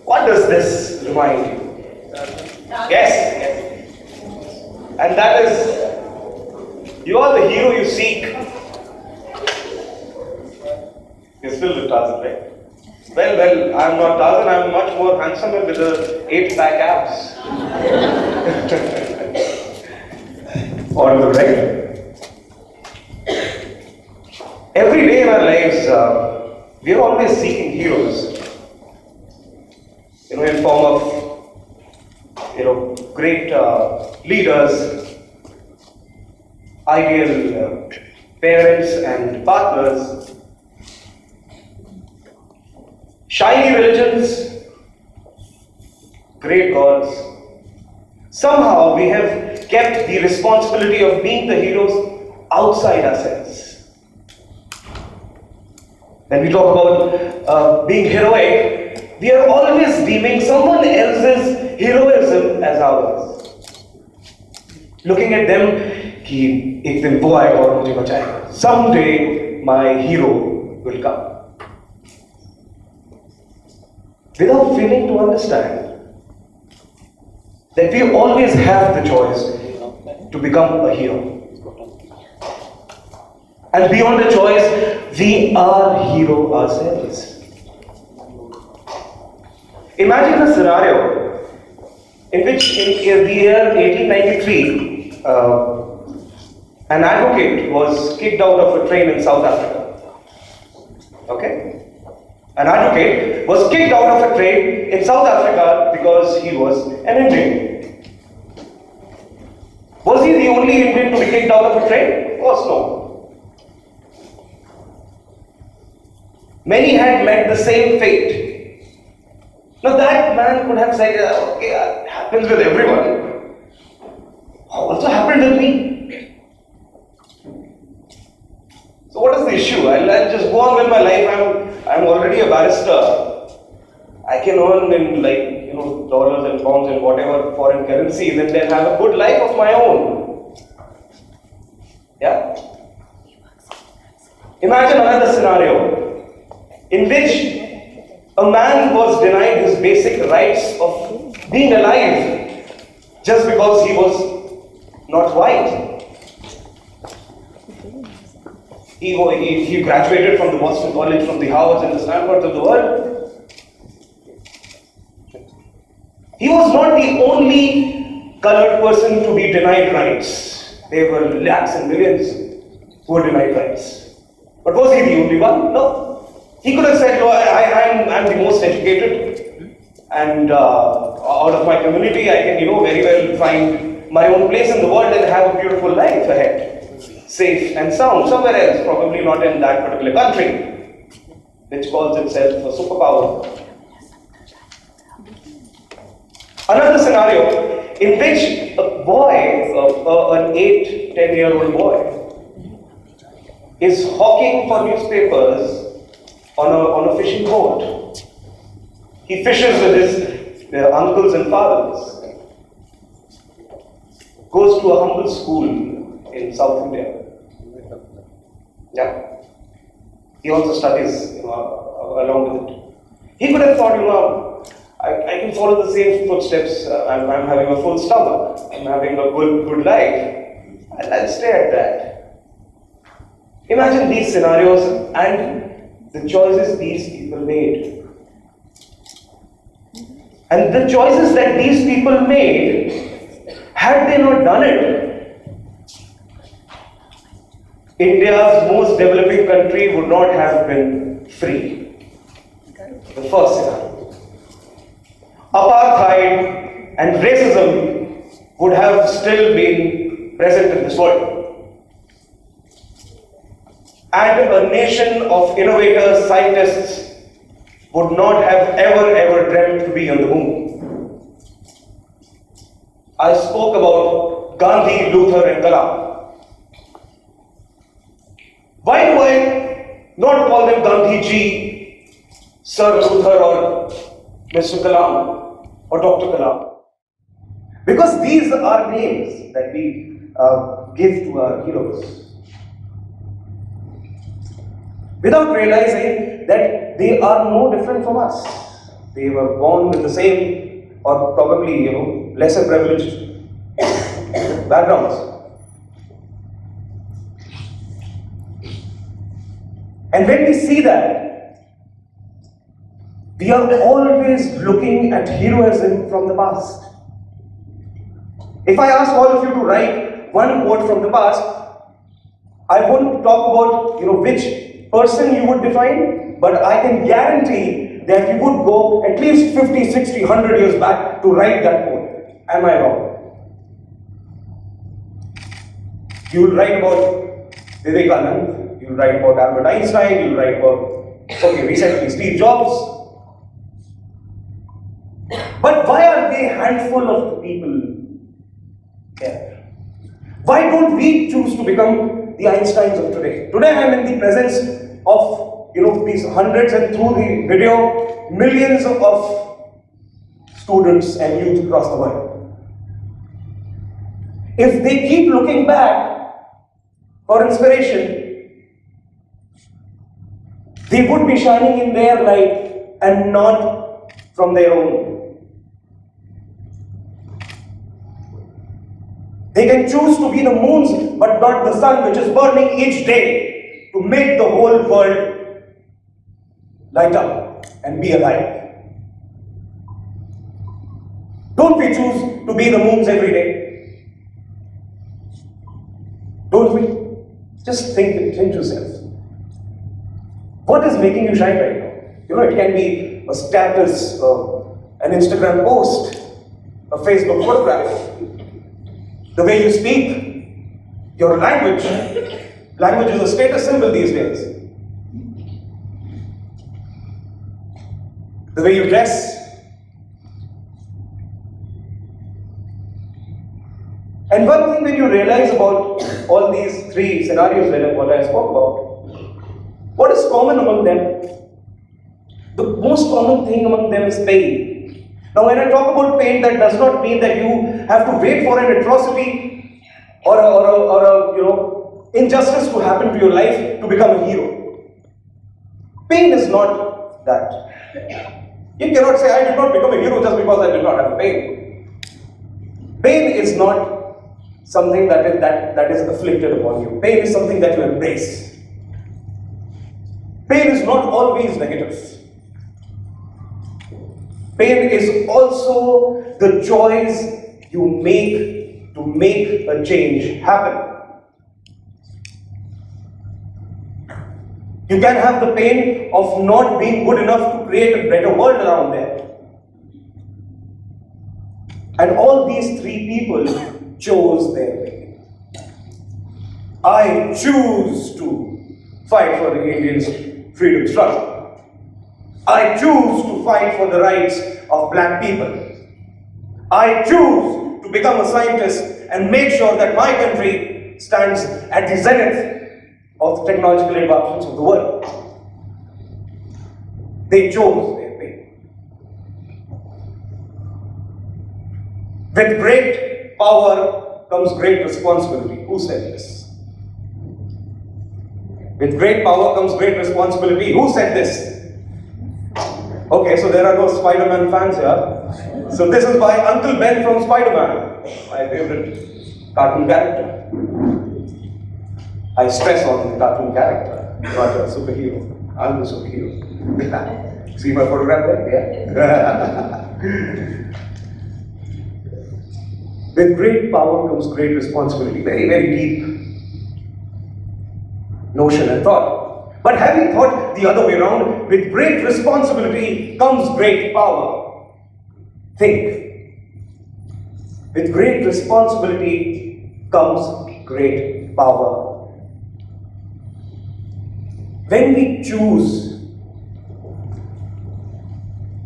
What does this remind you? Yes. And that is, you are the hero you seek. You're still with Tarzan, right? Well, I'm not Tarzan, I'm much more handsome and with the 8-pack abs. On the regular. Every day in our lives, we are always seeking heroes. In form of, great leaders, ideal parents and partners, shiny religions, great gods. Somehow we have kept the responsibility of being the heroes outside ourselves. When we talk about being heroic, we are always deeming someone else's heroism as ours. Looking at them, कि एक दिन वो आएगा और मुझे बचाएगा. Someday my hero will come. Without failing to understand that we always have the choice to become a hero. And beyond the choice, we are hero ourselves. Imagine a scenario in which in the year 1893, an advocate was kicked out of a train in South Africa. Okay? An advocate was kicked out of a train in South Africa because he was an Indian. Was he the only Indian to be kicked out of a train? Of course no. Many had met the same fate. Now that man could have said, okay, it happens with everyone. Also happened with me. So what is the issue? I'll just go on with my life. I'm already a barrister. I can earn in dollars and pounds and whatever foreign currencies and then have a good life of my own. Yeah? Imagine another scenario in which a man was denied his basic rights of being alive just because he was not white. He graduated from the Boston College, from the Harvards and the Stanfords of the world. He was not the only colored person to be denied rights. There were lakhs and millions who were denied rights. But was he the only one? No. He could have said, I'm the most educated and out of my community I can very well find my own place in the world and have a beautiful life ahead. Safe and sound, somewhere else, probably not in that particular country, which calls itself a superpower. Another scenario in which a boy, an 8-10-year-old boy, is hawking for newspapers on a fishing boat. He fishes with his uncles and fathers. Goes to a humble school in South India. Yeah. He also studies along with it. He could have thought, I can follow the same footsteps. I'm having a full stomach. I'm having a good life. I'll stay at that. Imagine these scenarios and the choices these people made. And the choices that these people made, had they not done it, India's most developing country would not have been free. The first scenario. Apartheid and racism would have still been present in this world. And a nation of innovators, scientists would not have ever dreamt to be on the moon. I spoke about Gandhi, Luther and Kalam. Why do I not call them Gandhi ji, Sir Luther or Mr. Kalam or Dr. Kalam? Because these are names that we give to our heroes. Without realizing that they are no different from us. They were born with the same or probably, lesser privileged backgrounds. And when we see that, we are always looking at heroism from the past. If I ask all of you to write one quote from the past, I won't talk about which person you would define, but I can guarantee that you would go at least 50, 60, 100 years back to write that quote. Am I wrong? You will write about Vivekanand, you will write about Albert Einstein, you will write about, recently Steve Jobs. But why are they a handful of people there? Why don't we choose to become the Einsteins of today? Today I am in the presence of these hundreds and through the video, millions of students and youth across the world. If they keep looking back for inspiration, they would be shining in their light and not from their own. They can choose to be the moons, but not the sun, which is burning each day to make the whole world light up and be alive. Don't we choose to be the moons every day? Don't we? Just think to yourself. What is making you shine right now? It can be a status, an Instagram post, a Facebook photograph. The way you speak, your language. Language is a status symbol these days. The way you dress. And one thing when you realize about all these three scenarios that what I spoke about, what is common among them? The most common thing among them is pain. Now when I talk about pain, that does not mean that you have to wait for an atrocity or a injustice to happen to your life to become a hero. Pain is not that. You cannot say, I did not become a hero just because I did not have pain. Pain is not something that is afflicted upon you. Pain is something that you embrace. Pain is not always negative. Pain is also the choice you make to make a change happen. You can have the pain of not being good enough to create a better world around there. And all these three people chose their pain. I choose to fight for the Indians' freedom struggle. I choose to fight for the rights of black people. I choose to become a scientist and make sure that my country stands at the zenith of the technological advancements of the world. They chose their pain. With great power comes great responsibility. Who said this? With great power comes great responsibility. Who said this? Okay, so there are no Spider-Man fans here. So this is by Uncle Ben from Spider-Man, my favorite cartoon character. I stress on the cartoon character, not a superhero. I'm the superhero. See my photograph there? Yeah. With great power comes great responsibility. Very, very deep notion and thought. But having thought the other way around, with great responsibility comes great power. Think. With great responsibility comes great power. When we choose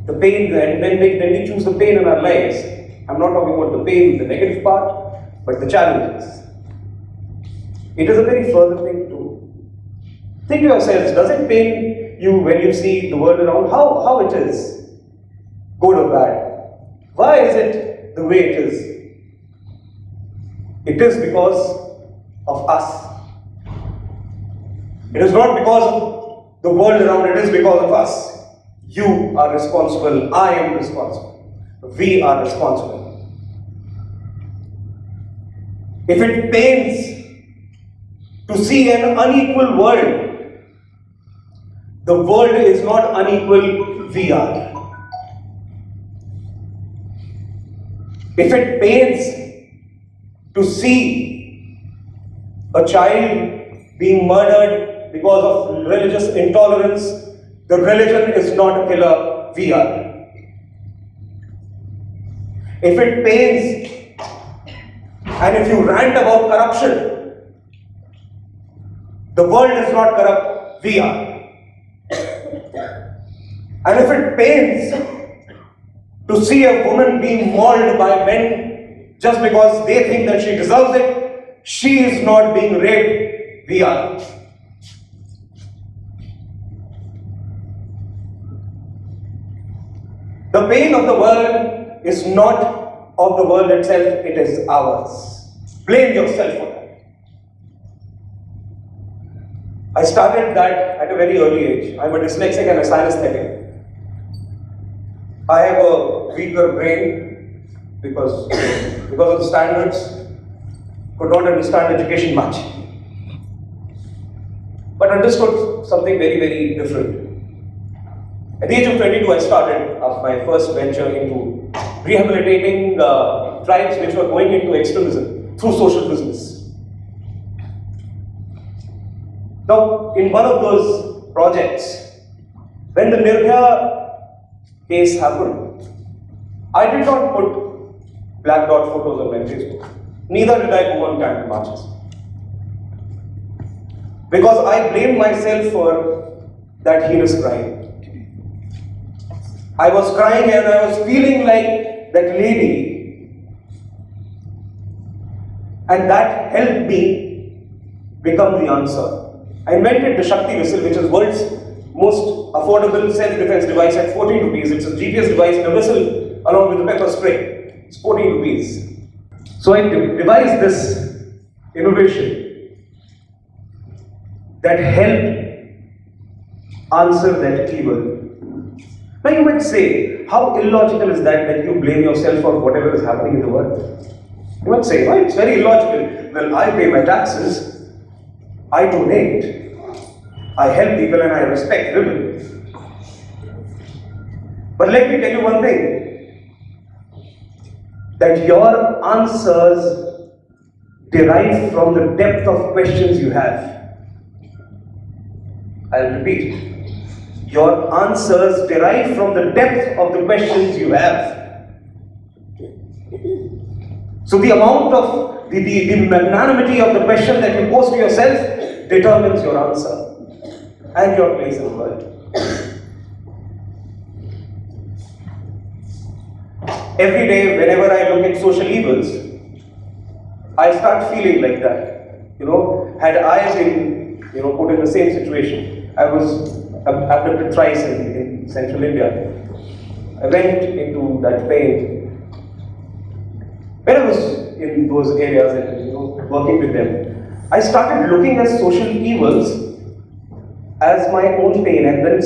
the pain, when we choose the pain in our lives, I'm not talking about the pain, the negative part, but the challenges. It is a very further thing to do. Think to yourselves, does it pain you when you see the world around? How it is? Good or bad? Why is it the way it is? It is because of us. It is not because of the world around, it is because of us. You are responsible. I am responsible. We are responsible. If it pains to see an unequal world, the world is not unequal, we are. If it pains to see a child being murdered because of religious intolerance, the religion is not a killer, we are. If it pains and if you rant about corruption, the world is not corrupt, we are. And if it pains to see a woman being mauled by men just because they think that she deserves it, she is not being raped, we are. The pain of the world is not of the world itself, it is ours. Blame yourself for that. I started that at a very early age. I'm a dyslexic and a synesthetic. I have a weaker brain because of the standards, could not understand education much. But understood something very, very different. At the age of 22, I started my first venture into rehabilitating tribes which were going into extremism through social business. Now, in one of those projects, when the Nirbhaya case happened, I did not put black dot photos on my Facebook. Neither did I go on candle marches. Because I blamed myself for that heinous crime. I was crying and I was feeling like that lady, and that helped me become the answer. I invented the Shakti whistle, which is world's most affordable self-defense device at 14 rupees. It's a GPS device and a whistle along with a pepper spray. It's 14 rupees. So I devised this innovation that helped answer that evil. Now you might say, how illogical is that you blame yourself for whatever is happening in the world? You might say, well, it's very illogical. Well, I pay my taxes, I donate, I help people and I respect women. But let me tell you one thing, that your answers derive from the depth of questions you have. I'll repeat. Your answers derive from the depth of the questions you have. So the amount of the magnanimity of the question that you pose to yourself determines your answer and your place in the world. Every day, whenever I look at social evils, I start feeling like that. Had I been, put in the same situation, I was abducted thrice in central India. I went into that pain. When I was in those areas and working with them, I started looking at social evils as my own pain and then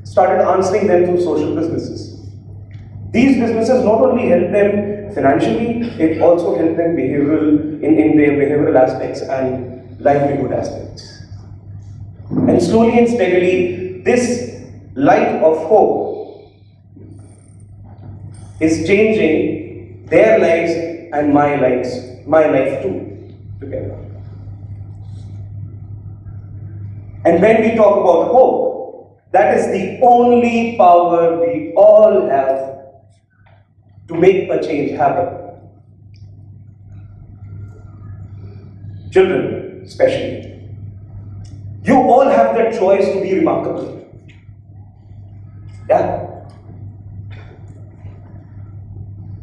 started answering them through social businesses. These businesses not only help them financially, it also helped them in their behavioral aspects and livelihood aspects. And slowly and steadily, this light of hope is changing their lives and my life too, together. And when we talk about hope, that is the only power we all have to make a change happen. Children, especially. You all have that choice to be remarkable. Yeah?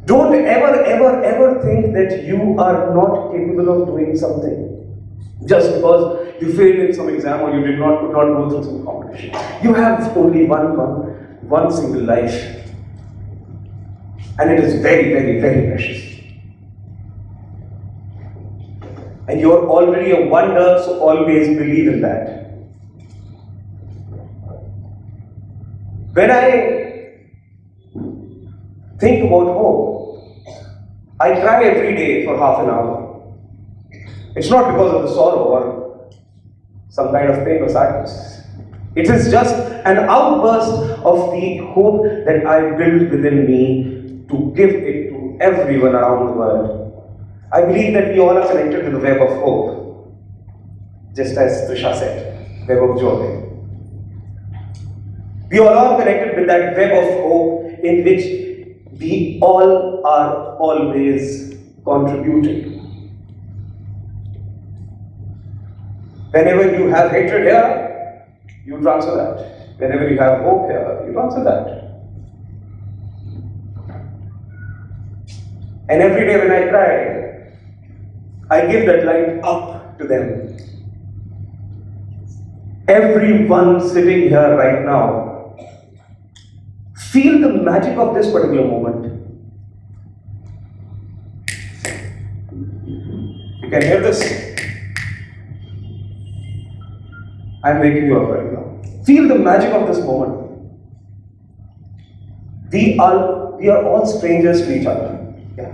Don't ever think that you are not capable of doing something just because you failed in some exam or you could not go through some competition. You have only one single life. And it is very, very, very precious. And you are already a wonder, so always believe in that. When I think about hope, I cry every day for half an hour. It's not because of the sorrow or some kind of pain or sadness. It is just an outburst of the hope that I build within me to give it to everyone around the world. I believe that we all are connected to the web of hope, just as Trisha said, web of joy. We all are connected with that web of hope in which we all are always contributing. Whenever you have hatred here, you transfer that. Whenever you have hope here, you transfer that. And every day when I cry, I give that light up to them. Everyone sitting here right now, feel the magic of this particular moment. You can hear this. I'm waking you up right now. Feel the magic of this moment. We are all strangers to each other. Yeah.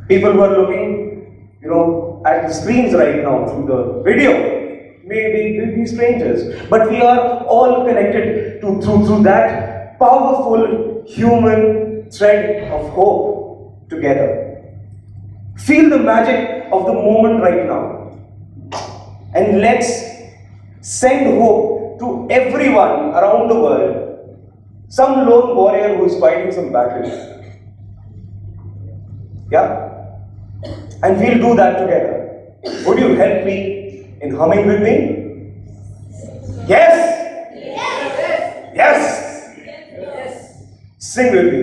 People who are looking, at the screens right now through the video may be strangers, but we are all connected through that powerful human thread of hope together. Feel the magic of the moment right now. And let's send hope to everyone around the world. Some lone warrior who is fighting some battle. Yeah? And we'll do that together. Would you help me in humming with me? Yes? Yes? Yes? Yes. Sing with me.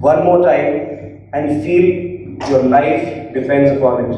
One more time and feel your life depends upon it.